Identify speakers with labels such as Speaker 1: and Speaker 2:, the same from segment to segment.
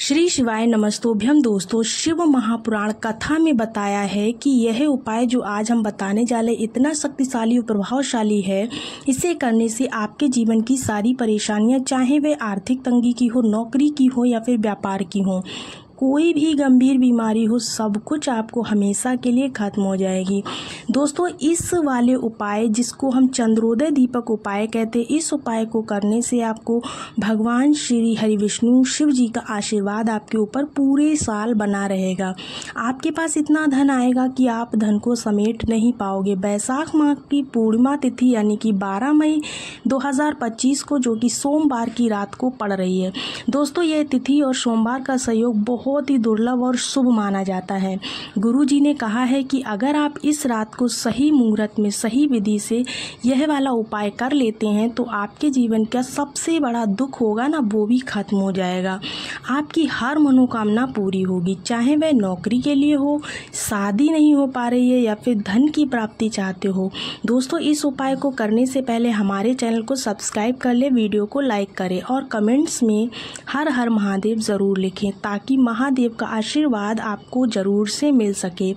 Speaker 1: श्री शिवाय नमस्तोभ्यम दोस्तों। शिव महापुराण कथा में बताया है कि यह उपाय जो आज हम बताने जा रहे इतना शक्तिशाली और प्रभावशाली है। इसे करने से आपके जीवन की सारी परेशानियां, चाहे वे आर्थिक तंगी की हो, नौकरी की हो या फिर व्यापार की हो, कोई भी गंभीर बीमारी हो, सब कुछ आपको हमेशा के लिए खत्म हो जाएगी। दोस्तों, इस वाले उपाय जिसको हम चंद्रोदय दीपक उपाय कहते हैं, इस उपाय को करने से आपको भगवान श्री हरि विष्णु शिव जी का आशीर्वाद आपके ऊपर पूरे साल बना रहेगा। आपके पास इतना धन आएगा कि आप धन को समेट नहीं पाओगे। बैसाख माह की पूर्णिमा तिथि यानी कि 12 मई 2025 को, जो कि सोमवार की रात को पड़ रही है। दोस्तों, यह तिथि और सोमवार का संयोग बहुत ही दुर्लभ और शुभ माना जाता है। गुरु जी ने कहा है कि अगर आप इस रात को सही मुहूर्त में सही विधि से यह वाला उपाय कर लेते हैं तो आपके जीवन का सबसे बड़ा दुख होगा ना, वो भी खत्म हो जाएगा। आपकी हर मनोकामना पूरी होगी, चाहे वह नौकरी के लिए हो, शादी नहीं हो पा रही है या फिर धन की प्राप्ति चाहते हो। दोस्तों, इस उपाय को करने से पहले हमारे चैनल को सब्सक्राइब कर ले, वीडियो को लाइक करें और कमेंट्स में हर हर महादेव ज़रूर लिखें, ताकि महादेव का आशीर्वाद आपको ज़रूर से मिल सके।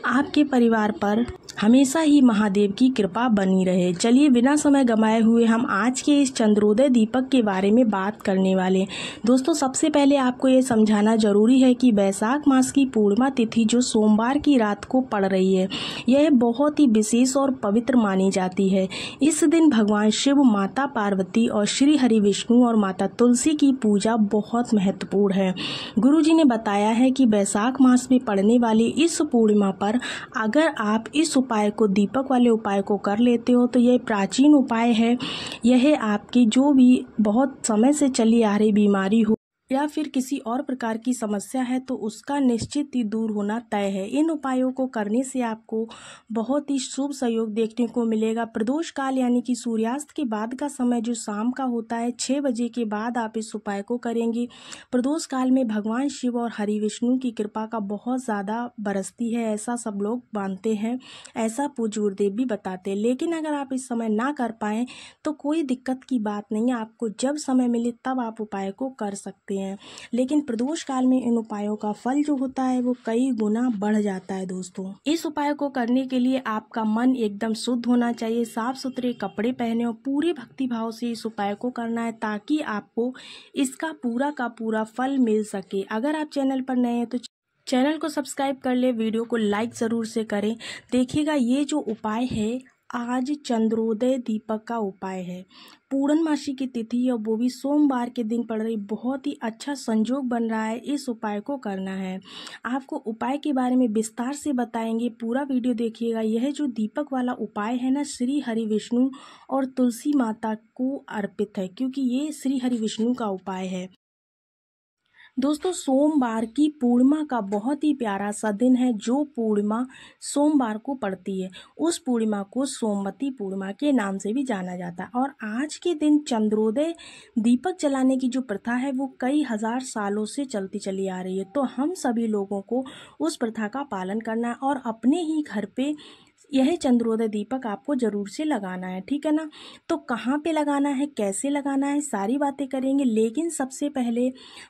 Speaker 1: आपके परिवार पर हमेशा ही महादेव की कृपा बनी रहे। चलिए बिना समय गंवाए हुए हम आज के इस चंद्रोदय दीपक के बारे में बात करने वाले। दोस्तों, सबसे पहले आपको ये समझाना जरूरी है कि बैसाख मास की पूर्णिमा तिथि जो सोमवार की रात को पड़ रही है, यह बहुत ही विशेष और पवित्र मानी जाती है। इस दिन भगवान शिव, माता पार्वती और श्री हरि विष्णु और माता तुलसी की पूजा बहुत महत्वपूर्ण है। गुरु जी ने बताया है कि बैसाख मास में पड़ने वाली इस पूर्णिमा पर अगर आप इस उपाय को, दीपक वाले उपाय को कर लेते हो तो यह प्राचीन उपाय है। यह आपकी जो भी बहुत समय से चली आ रही बीमारी हो या फिर किसी और प्रकार की समस्या है तो उसका निश्चित ही दूर होना तय है। इन उपायों को करने से आपको बहुत ही शुभ सहयोग देखने को मिलेगा। प्रदोष काल यानी कि सूर्यास्त के बाद का समय जो शाम का होता है, 6 बजे के बाद आप इस उपाय को करेंगे। प्रदोष काल में भगवान शिव और हरि विष्णु की कृपा का बहुत ज़्यादा बरसती है, ऐसा सब लोग मानते हैं, ऐसा पूज्य गुरुदेव भी बताते हैं। लेकिन अगर आप इस समय ना कर पाएँ तो कोई दिक्कत की बात नहीं है, आपको जब समय मिले तब आप उपाय को कर सकते हैं। लेकिन प्रदोष काल में इन उपायों का फल जो होता है वो कई गुना बढ़ जाता है। दोस्तों, इस उपाय को करने के लिए आपका मन एकदम शुद्ध होना चाहिए, साफ सुथरे कपड़े पहने और पूरे भक्ति भाव से इस उपाय को करना है, ताकि आपको इसका पूरा का पूरा फल मिल सके। अगर आप चैनल पर नए हैं तो चैनल को सब्सक्राइब कर ले, वीडियो को लाइक ज़रूर से करें। देखिएगा, ये जो उपाय है आज चंद्रोदय दीपक का उपाय है। पूर्णमासी की तिथि और वो भी सोमवार के दिन पड़ रही, बहुत ही अच्छा संयोग बन रहा है। इस उपाय को करना है। आपको उपाय के बारे में विस्तार से बताएंगे, पूरा वीडियो देखिएगा। यह जो दीपक वाला उपाय है ना, श्री हरि विष्णु और तुलसी माता को अर्पित है, क्योंकि ये श्री हरि विष्णु का उपाय है। दोस्तों, सोमवार की पूर्णिमा का बहुत ही प्यारा सा दिन है। जो पूर्णिमा सोमवार को पड़ती है, उस पूर्णिमा को सोमवती पूर्णिमा के नाम से भी जाना जाता है। और आज के दिन चंद्रोदय दीपक जलाने की जो प्रथा है वो कई हजार सालों से चलती चली आ रही है। तो हम सभी लोगों को उस प्रथा का पालन करना है और अपने ही घर पे यह चंद्रोदय दीपक आपको जरूर से लगाना है, ठीक है ना। तो कहाँ पे लगाना है, कैसे लगाना है, सारी बातें करेंगे। लेकिन सबसे पहले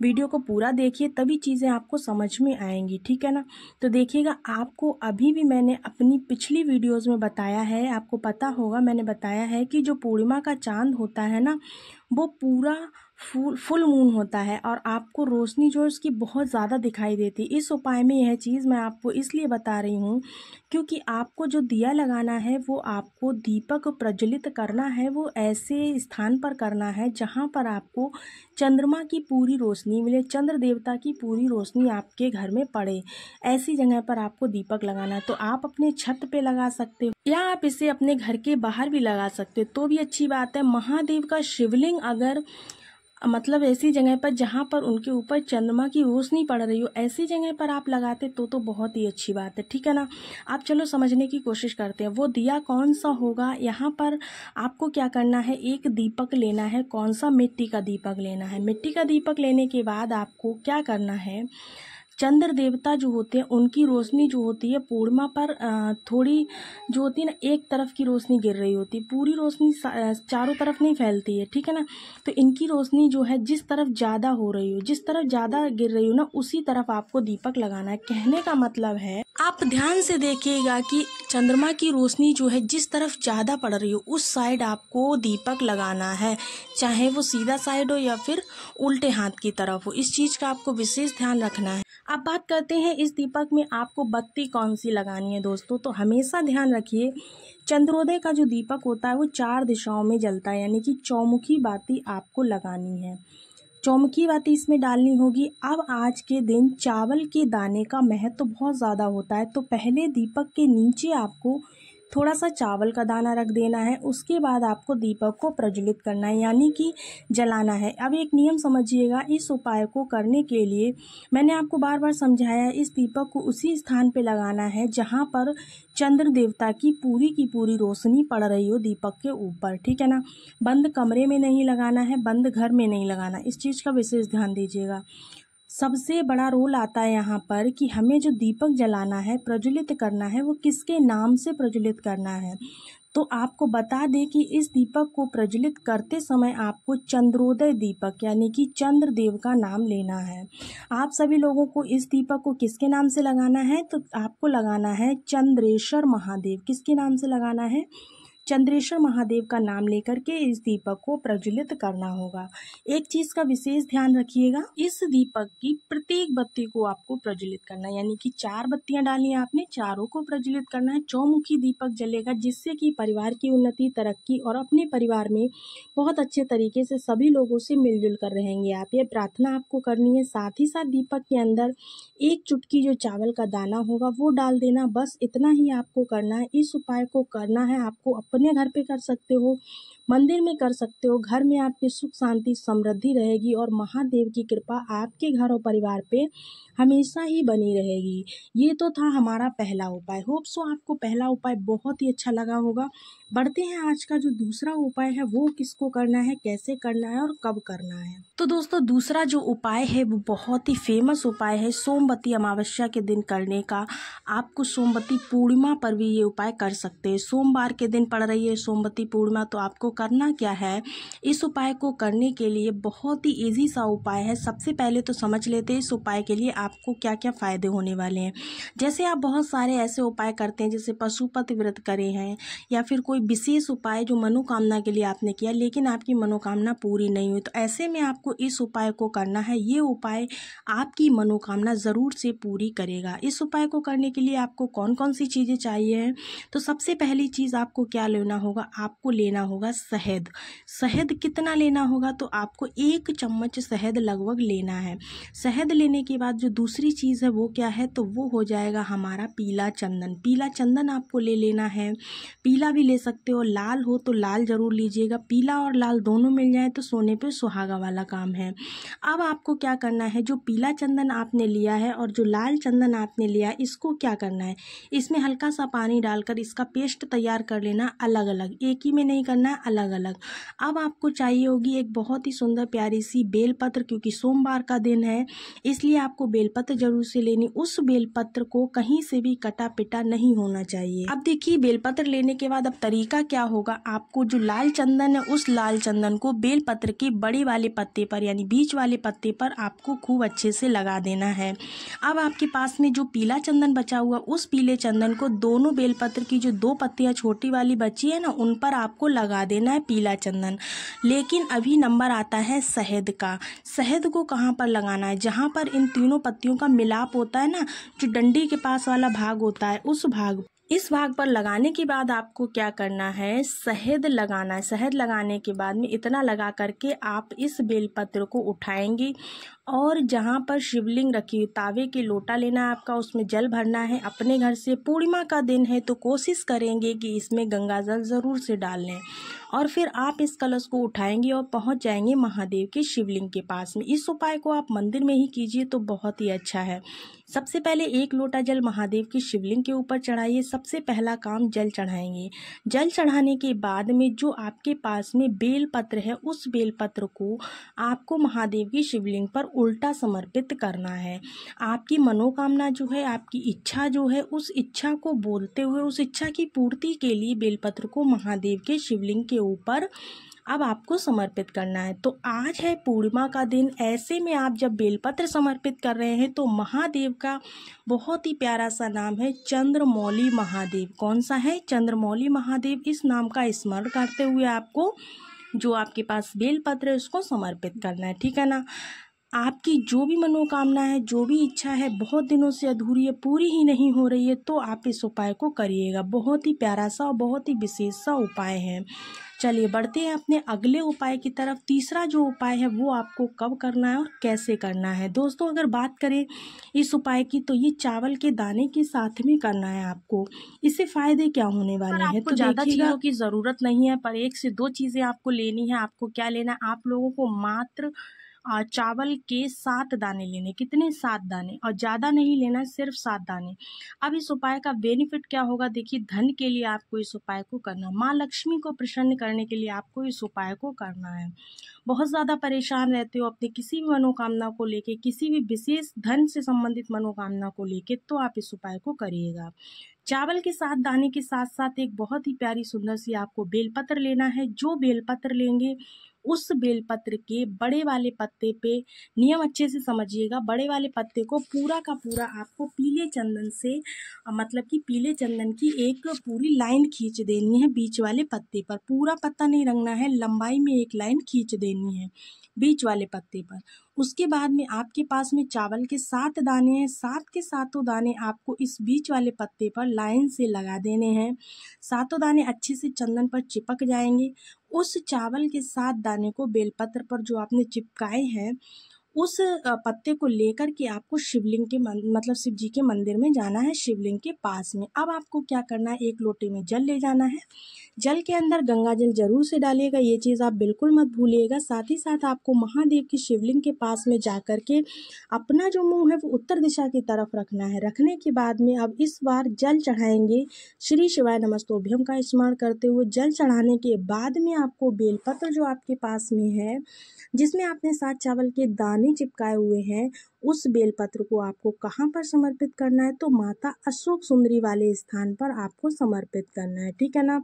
Speaker 1: वीडियो को पूरा देखिए, तभी चीज़ें आपको समझ में आएंगी, ठीक है ना। तो देखिएगा, आपको अभी भी मैंने अपनी पिछली वीडियोज़ में बताया है, आपको पता होगा मैंने बताया है कि जो पूर्णिमा का चांद होता है ना, वो पूरा फुल मून होता है और आपको रोशनी जो है उसकी बहुत ज़्यादा दिखाई देती है। इस उपाय में यह चीज़ मैं आपको इसलिए बता रही हूँ क्योंकि आपको जो दिया लगाना है वो आपको दीपक प्रज्वलित करना है, वो ऐसे स्थान पर करना है जहाँ पर आपको चंद्रमा की पूरी रोशनी मिले, चंद्र देवता की पूरी रोशनी आपके घर में पड़े। ऐसी जगह पर आपको दीपक लगाना है। तो आप अपने छत पे लगा सकते हो या आप इसे अपने घर के बाहर भी लगा सकते हो, तो भी अच्छी बात है। महादेव का शिवलिंग अगर मतलब ऐसी जगह पर जहाँ पर उनके ऊपर चंद्रमा की रोशनी पड़ रही हो, ऐसी जगह पर आप लगाते तो बहुत ही अच्छी बात है, ठीक है ना। आप चलो समझने की कोशिश करते हैं। वो दिया कौन सा होगा, यहाँ पर आपको क्या करना है, एक दीपक लेना है। कौन सा, मिट्टी का दीपक लेना है। मिट्टी का दीपक लेने के बाद आपको क्या करना है, चंद्र देवता जो होते हैं उनकी रोशनी जो होती है पूर्णिमा पर थोड़ी जो होती है ना, एक तरफ की रोशनी गिर रही होती है, पूरी रोशनी चारों तरफ नहीं फैलती है, ठीक है ना। तो इनकी रोशनी जो है जिस तरफ ज़्यादा हो रही हो, जिस तरफ ज़्यादा गिर रही हो ना, उसी तरफ आपको दीपक लगाना है। कहने का मतलब है, आप ध्यान से देखिएगा कि चंद्रमा की रोशनी जो है जिस तरफ ज़्यादा पड़ रही हो उस साइड आपको दीपक लगाना है, चाहे वो सीधा साइड हो या फिर उल्टे हाथ की तरफ हो। इस चीज़ का आपको विशेष ध्यान रखना है। अब बात करते हैं इस दीपक में आपको बत्ती कौन सी लगानी है दोस्तों। तो हमेशा ध्यान रखिए, चंद्रोदय का जो दीपक होता है वो 4 दिशाओं में जलता है, यानी कि चौमुखी बाती आपको लगानी है, चौमुखी बाती इसमें डालनी होगी। अब आज के दिन चावल के दाने का महत्व तो बहुत ज़्यादा होता है, तो पहले दीपक के नीचे आपको थोड़ा सा चावल का दाना रख देना है, उसके बाद आपको दीपक को प्रज्वलित करना है, यानी कि जलाना है। अब एक नियम समझिएगा, इस उपाय को करने के लिए मैंने आपको बार बार समझाया है, इस दीपक को उसी स्थान पे लगाना है जहाँ पर चंद्र देवता की पूरी रोशनी पड़ रही हो दीपक के ऊपर, ठीक है ना। बंद कमरे में नहीं लगाना है, बंद घर में नहीं लगाना, इस चीज़ का विशेष ध्यान दीजिएगा। सबसे बड़ा रोल आता है यहाँ पर कि हमें जो दीपक जलाना है, प्रज्वलित करना है, वो किसके नाम से प्रज्वलित करना है। तो आपको बता दें कि इस दीपक को प्रज्वलित करते समय आपको चंद्रोदय दीपक यानी कि चंद्र देव का नाम लेना है। आप सभी लोगों को इस दीपक को किसके नाम से लगाना है, तो आपको लगाना है चंद्रेश्वर महादेव। किसके नाम से लगाना है, चंद्रेश्वर महादेव का नाम लेकर के इस दीपक को प्रज्वलित करना होगा। एक चीज़ का विशेष ध्यान रखिएगा, इस दीपक की प्रत्येक बत्ती को आपको प्रज्वलित करना है, यानी कि 4 बत्तियां डाली हैं आपने, चारों को प्रज्वलित करना है। चौमुखी दीपक जलेगा, जिससे कि परिवार की उन्नति, तरक्की और अपने परिवार में बहुत अच्छे तरीके से सभी लोगों से मिलजुल कर रहेंगे आप। ये प्रार्थना आपको करनी है। साथ ही साथ दीपक के अंदर एक चुटकी जो चावल का दाना होगा वो डाल देना, बस इतना ही आपको करना है। इस उपाय को करना है आपको, अपने घर पे कर सकते हो, मंदिर में कर सकते हो, घर में आपकी सुख शांति समृद्धि रहेगी और महादेव की कृपा आपके घर और परिवार पे हमेशा ही बनी रहेगी। ये तो था हमारा पहला उपाय। होप सो आपको पहला उपाय बहुत ही अच्छा लगा होगा। बढ़ते हैं आज का जो दूसरा उपाय है, वो किसको करना है, कैसे करना है और कब करना है। तो दोस्तों दूसरा जो उपाय है वो बहुत ही फेमस उपाय है, सोमवती अमावस्या के दिन करने का। आपको सोमवती पूर्णिमा पर भी ये उपाय कर सकते हैं। सोमवार के दिन पड़ रही है सोमवती पूर्णिमा, तो आपको करना क्या है, इस उपाय को करने के लिए बहुत ही इजी सा उपाय है। सबसे पहले तो समझ लेते हैं इस उपाय के लिए आपको क्या क्या फ़ायदे होने वाले हैं। जैसे आप बहुत सारे ऐसे उपाय करते हैं, जैसे पशुपति व्रत करे हैं या फिर कोई विशेष उपाय जो मनोकामना के लिए आपने किया लेकिन आपकी मनोकामना पूरी नहीं हुई, तो ऐसे में आपको इस उपाय को करना है। ये उपाय आपकी मनोकामना ज़रूर से पूरी करेगा। इस उपाय को करने के लिए आपको कौन कौन सी चीज़ें चाहिए हैं, तो सबसे पहली चीज़ आपको क्या लेना होगा, आपको लेना होगा शहद। शहद कितना लेना होगा, तो आपको 1 चम्मच शहद लगभग लेना है। शहद लेने के बाद जो दूसरी चीज़ है वो क्या है, तो वो हो जाएगा हमारा पीला चंदन। पीला चंदन आपको ले लेना है, पीला भी ले सकते हो, लाल हो तो लाल ज़रूर लीजिएगा। पीला और लाल दोनों मिल जाए तो सोने पे सुहागा वाला काम है। अब आपको क्या करना है, जो पीला चंदन आपने लिया है और जो लाल चंदन आपने लिया है, इसको क्या करना है, इसमें हल्का सा पानी डालकर इसका पेस्ट तैयार कर लेना अलग अलग, एक ही में नहीं करना है, अलग अलग। अब आपको चाहिए होगी एक बहुत ही सुंदर प्यारी सी बेलपत्र, क्योंकि सोमवार का दिन है इसलिए आपको बेलपत्र जरूर से लेनी। उस बेलपत्र को कहीं से भी कटा पिटा नहीं होना चाहिए। अब देखिए बेलपत्र लेने के बाद अब तरीका क्या होगा, आपको जो लाल चंदन है उस लाल चंदन को बेलपत्र के बड़े वाले पत्ते पर यानी बीच वाले पत्ते पर आपको खूब अच्छे से लगा देना है। अब आपके पास में जो पीला चंदन बचा हुआ, उस पीले चंदन को दोनों बेलपत्र की जो 2 पत्तियां छोटी वाली बची है ना, उन पर आपको लगा देना है पीला चंदन। लेकिन अभी नंबर आता है शहद का। शहद को कहाँ पर लगाना है, जहाँ पर इन तीनों पत्तियों का मिलाप होता है ना, जो डंडी के पास वाला भाग होता है, उस भाग, इस भाग पर लगाने के बाद आपको क्या करना है, शहद लगाना है। शहद लगाने के बाद में इतना लगा करके आप इस बेलपत्र को उठाएंगे और जहाँ पर शिवलिंग रखी हुई, तावे के लोटा लेना है आपका, उसमें जल भरना है अपने घर से। पूर्णिमा का दिन है तो कोशिश करेंगे कि इसमें गंगा जल ज़रूर से डाल लें और फिर आप इस कलश को उठाएंगे और पहुँच जाएंगे महादेव के शिवलिंग के पास में। इस उपाय को आप मंदिर में ही कीजिए तो बहुत ही अच्छा है। सबसे पहले 1 लोटा जल महादेव की शिवलिंग के ऊपर चढ़ाइए। सबसे पहला काम जल चढ़ाएंगे। जल चढ़ाने के बाद में जो आपके पास में बेलपत्र है, उस बेलपत्र को आपको महादेव की शिवलिंग पर उल्टा समर्पित करना है। आपकी मनोकामना जो है, आपकी इच्छा जो है, उस इच्छा को बोलते हुए उस इच्छा की पूर्ति के लिए बेलपत्र को महादेव के शिवलिंग के ऊपर अब आपको समर्पित करना है। तो आज है पूर्णिमा का दिन, ऐसे में आप जब बेलपत्र समर्पित कर रहे हैं तो महादेव का बहुत ही प्यारा सा नाम है चंद्रमौली महादेव। कौन सा है? चंद्रमौली महादेव। इस नाम का स्मरण करते हुए आपको जो आपके पास बेलपत्र है उसको समर्पित करना है, ठीक है ना। आपकी जो भी मनोकामना है, जो भी इच्छा है, बहुत दिनों से अधूरी है, पूरी ही नहीं हो रही है, तो आप इस उपाय को करिएगा। बहुत ही प्यारा सा और बहुत ही विशेष सा उपाय है। चलिए बढ़ते हैं अपने अगले उपाय की तरफ। तीसरा जो उपाय है वो आपको कब करना है और कैसे करना है। दोस्तों अगर बात करें इस उपाय की तो ये चावल के दाने के साथ में करना है आपको। इससे फायदे क्या होने वाले हैं तो ज़्यादा चीज़ों की ज़रूरत नहीं है, पर 1 से 2 चीज़ें आपको लेनी है। आपको क्या लेना है? आप लोगों को मात्र चावल के 7 दाने लेने। कितने? 7 दाने, और ज़्यादा नहीं लेना, सिर्फ 7 दाने। अब इस उपाय का बेनिफिट क्या होगा? देखिए, धन के लिए आपको इस उपाय को करना, माँ लक्ष्मी को प्रसन्न करने के लिए आपको इस उपाय को करना है। बहुत ज़्यादा परेशान रहते हो अपनी किसी भी मनोकामना को लेके, किसी भी विशेष धन से संबंधित मनोकामना को लेके, तो आप इस उपाय को करिएगा। चावल के 7 दाने के साथ साथ एक बहुत ही प्यारी सुंदर सी आपको बेलपत्र लेना है। जो बेलपत्र लेंगे उस बेलपत्र के बड़े वाले पत्ते पे, नियम अच्छे से समझिएगा, बड़े वाले पत्ते को पूरा का पूरा आपको पीले चंदन से, मतलब कि पीले चंदन की एक पूरी लाइन खींच देनी है बीच वाले पत्ते पर। पूरा पत्ता नहीं रंगना है, लंबाई में एक लाइन खींच देनी है बीच वाले पत्ते पर। उसके बाद में आपके पास में चावल के 7 दाने हैं, 7 के 7 दाने आपको इस बीच वाले पत्ते पर लाइन से लगा देने हैं। 7 दाने अच्छे से चंदन पर चिपक जाएंगे। उस चावल के 7 दाने को बेलपत्र पर जो आपने चिपकाए हैं उस पत्ते को लेकर के आपको शिवलिंग के मतलब शिव जी के मंदिर में जाना है, शिवलिंग के पास में। अब आपको क्या करना है? एक लोटे में जल ले जाना है। जल के अंदर गंगा जल जरूर से डालिएगा, ये चीज़ आप बिल्कुल मत भूलिएगा। साथ ही साथ आपको महादेव की शिवलिंग के पास में जा कर के अपना जो मुंह है वो उत्तर दिशा की तरफ रखना है। रखने के बाद में अब इस बार जल चढ़ाएंगे, श्री शिवाय नमस्तोभ्यम का स्मरण करते हुए। जल चढ़ाने के बाद में आपको बेलपत्र जो आपके पास में है, जिसमें आपने 7 चावल के दाने चिपकाए हुए हैं, उस बेलपत्र को आपको कहाँ पर समर्पित करना है? तो माता अशोक सुंदरी वाले स्थान पर आपको समर्पित करना है, ठीक है ना।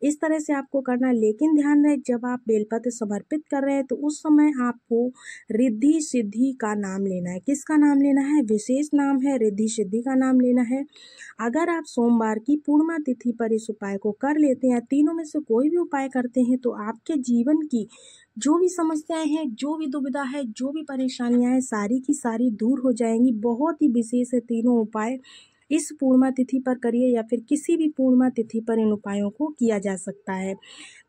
Speaker 1: इस तरह से आपको करना है। लेकिन ध्यान रहे, जब आप बेलपत्र समर्पित कर रहे हैं तो उस समय आपको रिद्धि सिद्धि का नाम लेना है। किसका नाम लेना है? विशेष नाम है, रिद्धि सिद्धि का नाम लेना है। अगर आप सोमवार की पूर्णिमा तिथि पर इस उपाय को कर लेते हैं, तीनों में से कोई भी उपाय करते हैं, तो आपके जीवन की जो भी समस्याएं हैं, जो भी दुविधा है, जो भी परेशानियां हैं, सारी की सारी दूर हो जाएंगी। बहुत ही विशेष है तीनों उपाय। इस पूर्णिमा तिथि पर करिए या फिर किसी भी पूर्णिमा तिथि पर इन उपायों को किया जा सकता है।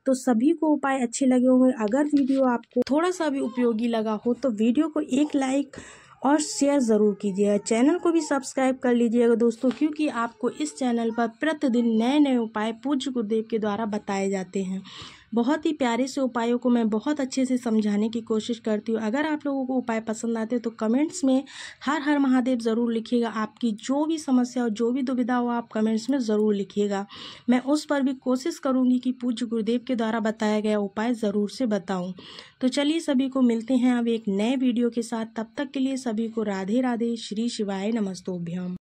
Speaker 1: तो सभी को उपाय अच्छे लगे होंगे। अगर वीडियो आपको थोड़ा सा भी उपयोगी लगा हो तो वीडियो को एक लाइक और शेयर ज़रूर कीजिएगा। चैनल को भी सब्सक्राइब कर लीजिएगा दोस्तों, क्योंकि आपको इस चैनल पर प्रतिदिन नए नए उपाय पूज्य गुरुदेव के द्वारा बताए जाते हैं। बहुत ही प्यारे से उपायों को मैं बहुत अच्छे से समझाने की कोशिश करती हूँ। अगर आप लोगों को उपाय पसंद आते हैं तो कमेंट्स में हर हर महादेव ज़रूर लिखिएगा। आपकी जो भी समस्या हो, जो भी दुविधा हो, आप कमेंट्स में ज़रूर लिखिएगा। मैं उस पर भी कोशिश करूँगी कि पूज्य गुरुदेव के द्वारा बताया गया उपाय ज़रूर से बताऊँ। तो चलिए सभी को मिलते हैं अब एक नए वीडियो के साथ। तब तक के लिए सभी को राधे राधे, श्री शिवाय नमस्तोभ्यम।